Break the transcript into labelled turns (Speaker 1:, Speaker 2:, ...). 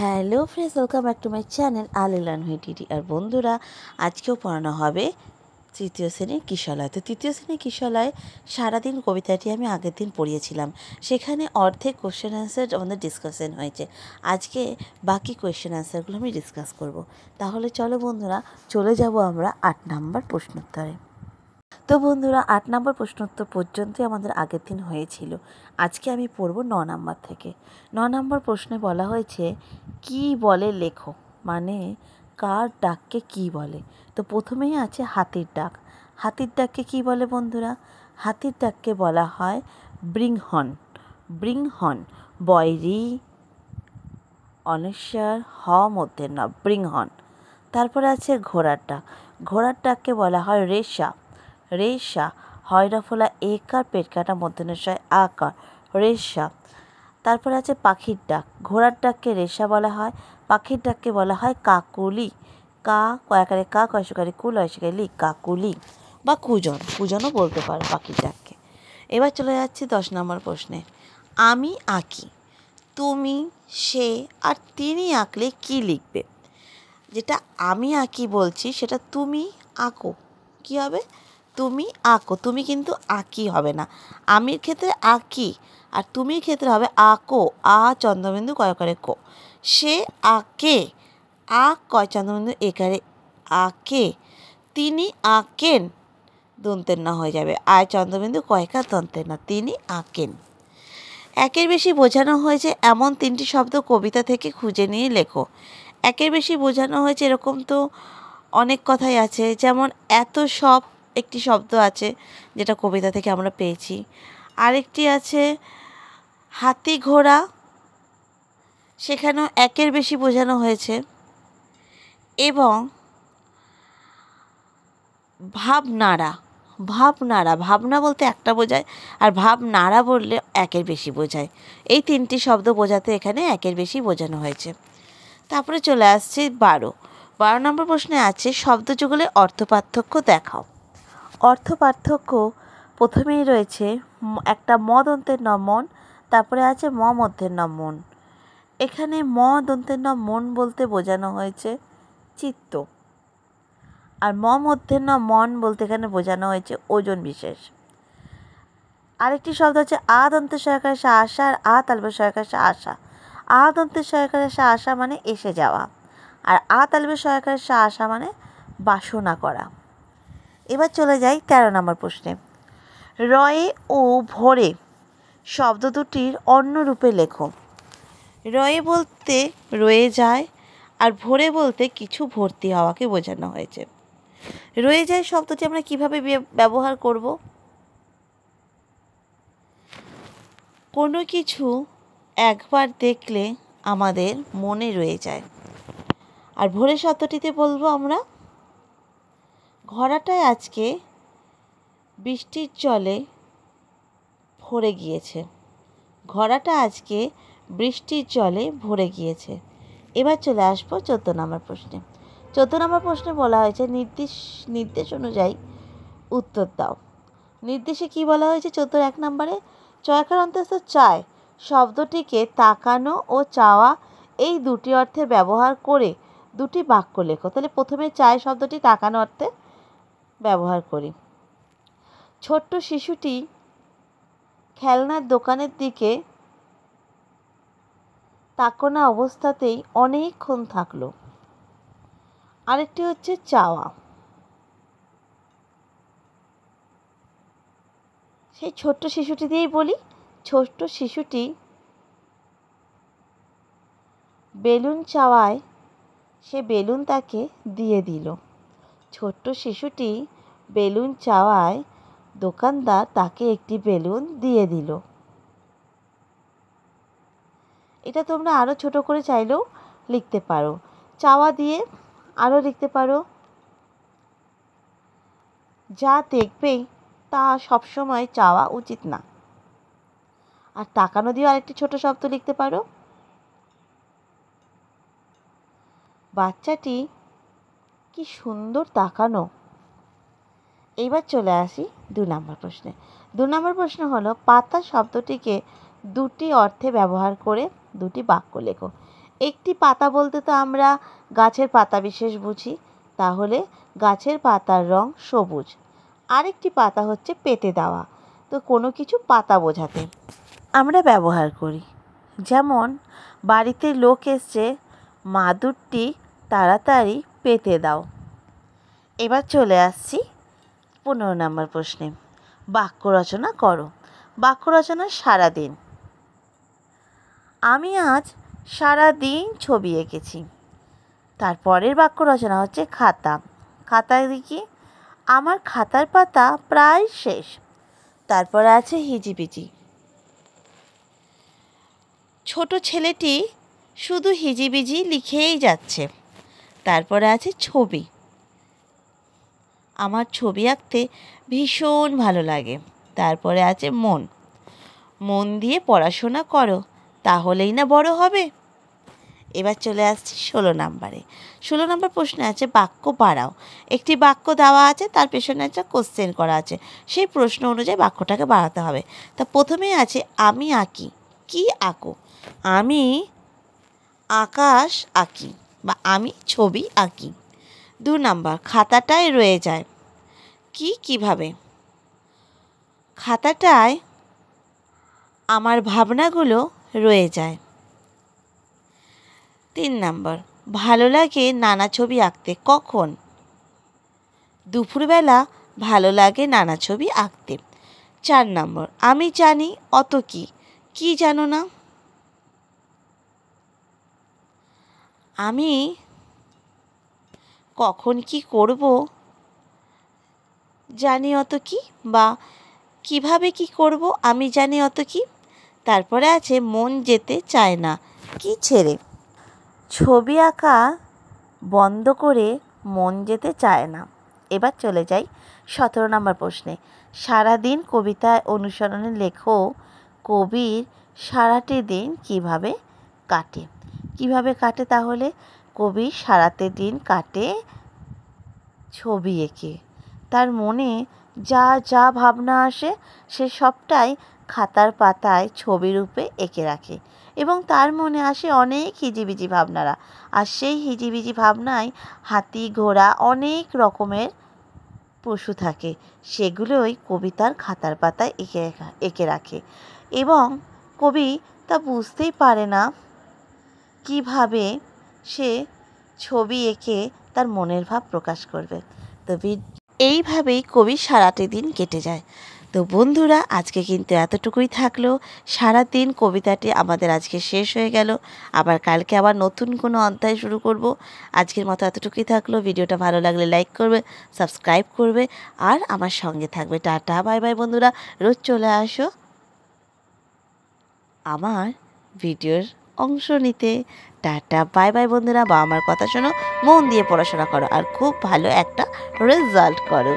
Speaker 1: Hello friends, welcome back to my channel all learn with TT. আর বন্ধুরা, আজকেও পড়ানো হবে তৃতীয় শ্রেণীর কিশলয়। তো তৃতীয় শ্রেণীর কিশলয় সারাদিন কবিতাটি আমি আগের দিন পড়িয়েছিলাম, সেখানে অর্ধেক কোয়েশ্চেন অ্যান্সার আমাদের ডিসকাশন হয়েছে। আজকে বাকি কোয়েশ্চেন অ্যান্সারগুলো আমি ডিসকাস করব। তাহলে চলো বন্ধুরা, চলে যাব আমরা 8 নম্বর প্রশ্নোত্তরে। তো বন্ধুরা, 8 নম্বর প্রশ্নোত্তর পর্যন্তই আমাদের আগের দিন হয়েছিল। আজকে আমি পড়ব 9 নম্বর থেকে। 9 নম্বর প্রশ্নে বলা হয়েছে, কি বলে লেখো, মানে কার ডাককে কি বলে। তো প্রথমেই আছে হাতির ডাক। হাতির ডাককে কি বলে বন্ধুরা? হাতির ডাককে বলা হয় ব্রিং হর্ন। ব্রিং হর্ন, বয়রি অনস্বর হ মধ্যে ন, ব্রিং হর্ন। তারপরে আছে ঘোড়ার ডাক। ঘোড়ার ডাককে বলা হয় রেশা। রেশা, হয়রা ফোলা একার পেট কাটা মধ্যনস্বয় আকার, রেশা। তারপরে আছে পাখির ডাক। ঘোড়ার ডাককে রেশা বলা হয়, পাখির ডাককে বলা হয় কাকুলি। কা কয়াকারে কা, কয়সকারে কুল, অয়সকারে লি, কাকুলি বা কুজন। কুজনও বলতে পারো পাখির ডাককে। এবার চলে যাচ্ছি 10 নম্বর প্রশ্নে। আমি আঁকি, তুমি, সে আর তিনি আঁকলে কি লিখবে? যেটা আমি আঁকি বলছি সেটা তুমি আঁকো, কি হবে? তুমি আঁকো। তুমি কিন্তু আঁকি হবে না। আমির ক্ষেত্রে আঁকি, আর তুমির ক্ষেত্রে হবে আঁকো। আ চন্দ্রবিন্দু কয়কারে কো। সে আঁকে, আ কয় চন্দ্রবিন্দু একারে আঁকে। তিনি আঁকেন, দন্তের না হয়ে যাবে, আয় চন্দ্রবিন্দু কয়কার দন্তের না, তিনি আঁকেন। একের বেশি বোঝানো হয়েছে এমন 3টি শব্দ কবিতা থেকে খুঁজে নিয়ে লেখো। একের বেশি বোঝানো হয়েছে এরকম তো অনেক কথাই আছে, যেমন এত সব একটি শব্দ আছে যেটা কবিতা থেকে আমরা পেয়েছি। আরেকটি আছে হাতি ঘোড়া, সেখানেও একের বেশি বোঝানো হয়েছে। এবং ভাবনাড়া, ভাবনাড়া, ভাবনা বলতে একটা বোঝায়, আর ভাবনাড়া বললে একের বেশি বোঝায়। এই 3টি শব্দ বোঝাতে এখানে একের বেশি বোঝানো হয়েছে। তারপরে চলে আসছে 12 নম্বর প্রশ্নে আছে শব্দযুগলের অর্থ পার্থক্য দেখাও। অর্থ পার্থক্য প্রথমেই রয়েছে একটা ম দন্তের ন মন, তারপরে আছে ম মধ্যের ন মন। এখানে ম দন্তের ন মন বলতে বোঝানো হয়েছে চিত্ত, আর ম মধ্যের ন মন বলতে এখানে বোঝানো হয়েছে ওজন বিশেষ। আরেকটি শব্দ হচ্ছে আ দন্তের সহায়কারে সা আসা, আর আ তালবের সহায়কারে সা আসা। আ দন্তের সহায়কারে সা আসা মানে এসে যাওয়া, আর আ তালবের সহায়কারে সা আসা মানে বাসনা করা। এবার চলে যাই 13 নম্বর প্রশ্নে। রয়ে ও ভোরে শব্দ দুটির অন্য রূপে লেখো। রয়ে বলতে রয়ে যায়, আর ভোরে বলতে কিছু ভর্তি হওয়াকে বোঝানো হয়েছে। রয়ে যায় শব্দটি আমরা কিভাবে ব্যবহার করব? কোনো কিছু একবার দেখলে আমাদের মনে রয়ে যায়। আর ভোরে শব্দটিতে বলবো আমরা ঘোড়াটায় আজকে বৃষ্টির জলে ভরে গিয়েছে। ঘোড়াটা আজকে বৃষ্টির জলে ভরে গিয়েছে। এবার চলে আসবো 14 নম্বর প্রশ্নে। 14 নম্বর প্রশ্নে বলা হয়েছে নির্দেশ অনুযায়ী উত্তর দাও। নির্দেশে কি বলা হয়েছে? 14 নম্বরে চয়কার অন্তস্থ চায় শব্দটিকে তাকানো ও চাওয়া এই দুটি অর্থে ব্যবহার করে দুটি বাক্য লেখো। তাহলে প্রথমে চায় শব্দটি তাকানো অর্থে ব্যবহার করি। ছোট্ট শিশুটি খেলনার দোকানের দিকে তাকানো অবস্থাতেই অনেকক্ষণ থাকলো। আরেকটি হচ্ছে চাওয়া। সেই ছোট্ট শিশুটি দিয়েই বলি, ছোট্ট শিশুটি বেলুন চাওয়ায় সে বেলুন তাকে দিয়ে দিল। ছোট্ট শিশুটি বেলুন চাওয়ায় দোকানদার তাকে একটি বেলুন দিয়ে দিল। এটা তোমরা আরও ছোট করে চাইলেও লিখতে পারো। চাওয়া দিয়ে আরও লিখতে পারো যা দেখবে তা সবসময় চাওয়া উচিত না। আর তাকানো দিয়েও আরেকটি ছোট শব্দ লিখতে পারো, বাচ্চাটি কি সুন্দর তাকানো। এইবার চলে আসি 2 নম্বর প্রশ্নে। 2 নম্বর প্রশ্ন হলো পাতা শব্দটিকে দুটি অর্থে ব্যবহার করে দুটি বাক্য লেখো। একটি পাতা বলতে তো আমরা গাছের পাতা বিশেষ বুঝি, তাহলে গাছের পাতার রং সবুজ। আরেকটি পাতা হচ্ছে পেতে দেওয়া, তো কোনো কিছু পাতা বোঝাতে আমরা ব্যবহার করি। যেমন বাড়িতে লোক এসছে, মাদুরটি তাড়াতাড়ি পেতে দাও। এবার চলে আসছি 15 নম্বর প্রশ্নে। বাক্য রচনা করো। বাক্য রচনা সারাদিন। আমি আজ সারাদিন ছবি এঁকেছি। তারপরের বাক্য রচনা হচ্ছে খাতা। খাতায় দেখি আমার খাতার পাতা প্রায় শেষ। তারপরে আছে হিজিবিজি। ছোট ছেলেটি শুধু হিজিবিজি লিখেই যাচ্ছে। তারপরে আছে ছবি। আমার ছবি আঁকতে ভীষণ ভালো লাগে। তারপরে আছে মন। মন দিয়ে পড়াশোনা করো, তাহলেই না বড় হবে। এবার চলে আসছি 16 নম্বরে। 16 নম্বর প্রশ্নে আছে বাক্য বাড়াও। একটি বাক্য দেওয়া আছে, তার পেছনে একটা কোশ্চেন করা আছে, সেই প্রশ্ন অনুযায়ী বাক্যটাকে বাড়াতে হবে। তা প্রথমেই আছে আমি আঁকি। কি আঁকো? আমি আকাশ আঁকি বা আমি ছবি আঁকি। 2 নম্বর খাতাটায় রয়ে যায়। কিভাবে? খাতাটায় আমার ভাবনাগুলো রয়ে যায়। 3 নম্বর ভালো লাগে নানা ছবি আঁকতে। কখন? দুপুরবেলা ভালো লাগে নানা ছবি আঁকতে। 4 নম্বর আমি জানি অত কি জানো না? আমি কখন কি করব জানি অত বা কিভাবে কি করব আমি জানি অত তারপরে আছে মন যেতে চায় না। কি ছেড়ে? ছবি আঁকা বন্ধ করে মন যেতে চায় না। এবার চলে যাই 17 নম্বর প্রশ্নে। সারাদিন কবিতায় অনুসরণে লেখো কবির সারাটি দিন কিভাবে কাটে। কিভাবে কাটে তাহলে? কবির সারাটি দিন কাটে ছবি এঁকে। তার মনে যা ভাবনা আসে সে সবটাই খাতার পাতায় ছবি রূপে এঁকে রাখে এবং তার মনে আসে অনেক হিজিবিজি ভাবনারা। আর সেই হিজিবিজি ভাবনায় হাতি, ঘোড়া, অনেক রকমের পশু থাকে, সেগুলোই কবিতার খাতার পাতায় এঁকে রাখে এবং কবি তা বুঝতেই পারে না কিভাবে সে ছবি এঁকে তার মনের ভাব প্রকাশ করবে। তো এইভাবেই কবির সারাটি দিন কেটে যায়। তো বন্ধুরা, আজকে কিন্তু এতটুকুই থাকলো। সারাদিন কবিতাটি আমাদের আজকে শেষ হয়ে গেল। আবার কালকে আবার নতুন কোনো অধ্যায় শুরু করব। আজকের মতো এতটুকুই থাকলো। ভিডিওটা ভালো লাগলে লাইক করবে, সাবস্ক্রাইব করবে আর আমার সঙ্গে থাকবে। টাটা, বাই বাই বন্ধুরা। রোজ চলে আসো আমার ভিডিওর অংশ নিতে। টাটা, বাই বাই বন্ধুরা। বা আমার কথা শোনো, মন দিয়ে পড়াশোনা করো আর খুব ভালো একটা রেজাল্ট করো।